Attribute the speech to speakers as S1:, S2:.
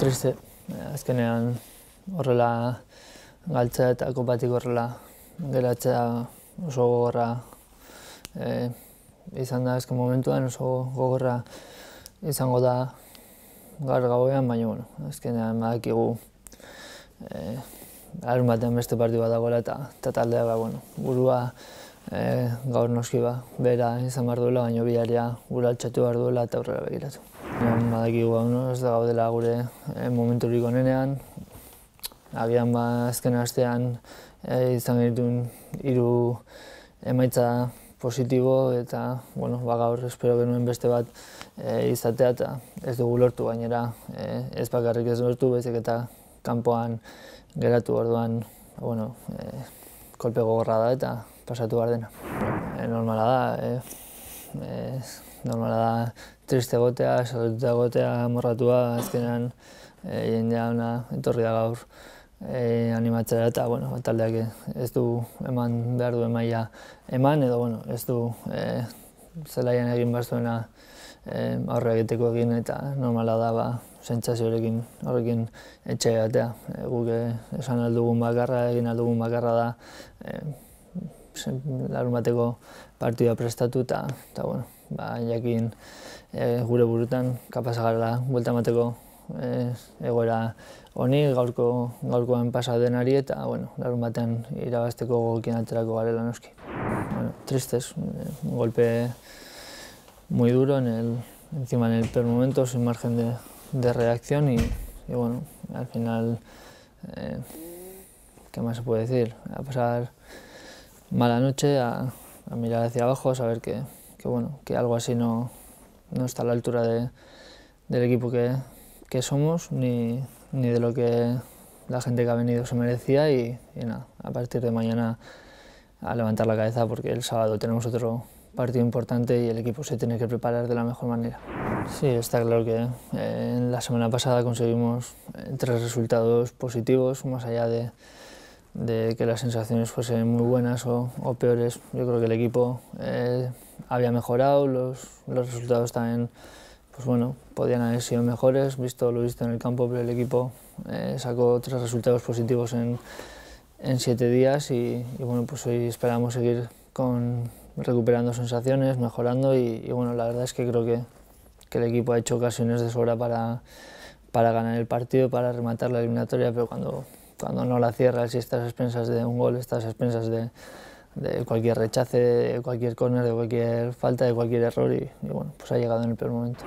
S1: Triste, azkenean horrela galtzea eta kopatik horrela geratzea oso gogorra izan da azken momentuan, oso gogorra izango da gaur gauean, baina azkenean badakigu larunbatean beste partidu bat dagoela eta taldea burua gaur noski bera izan behar duela, baina bilaria gure altxatu behar duela eta aurrera begiratu. Badakigu ez da gaudela gure momenturik onenean, agian azken astean izan genituen 3 emaitza positibo eta gaur espero genuen beste bat izatea eta ez dugu lortu, gainera ez bakarrik ez lortu, baizik eta kanpoan geratu orduan kolpe gogorra da eta pasatu behar dena. Normala da triste egotea, sarrituta egotea, amorratua, azkenean jendea ona etorri da gaur animatzera eta taldeak ez du eman behar duen maila eman edo ez du zelaian egin behar zuena aurre egiteko egin eta normala da sentsazio horrekin etxe batea. Guk esan aldugun bakarra, egin aldugun bakarra da larunbateko partidua prestatu eta jakin gure burutan kapasa garela buelta emateko egoera honi gaurkoan pasa denari eta larunbatean irabazteko gogokin aterako garela noski. Tristes, un golpe muy duro encima en el peor momento, sin margen de reacción y al final, ¿qué más se puede decir? A pasar mala noche, a mirar hacia abajo, a saber que algo así no está a la altura del equipo que somos, ni de lo que la gente que ha venido se merecía y nada, a partir de mañana a levantar la cabeza porque el sábado tenemos otro partido importante y el equipo se tiene que preparar de la mejor manera. Sí, está claro que la semana pasada conseguimos 3 resultados positivos, más allá de que las sensaciones fuesen muy buenas o peores. Yo creo que el equipo había mejorado, los resultados también podían haber sido mejores, visto lo visto en el campo, pero el equipo sacó 3 resultados positivos en 7 días y hoy esperamos seguir recuperando sensaciones, mejorando y la verdad es que creo que el equipo ha hecho ocasiones de sobra para ganar el partido, para rematar la eliminatoria, pero cuando no la cierras y estás a expensas de un gol, estás a expensas de cualquier rechace, de cualquier córner, de cualquier falta, de cualquier error y ha llegado en el peor momento.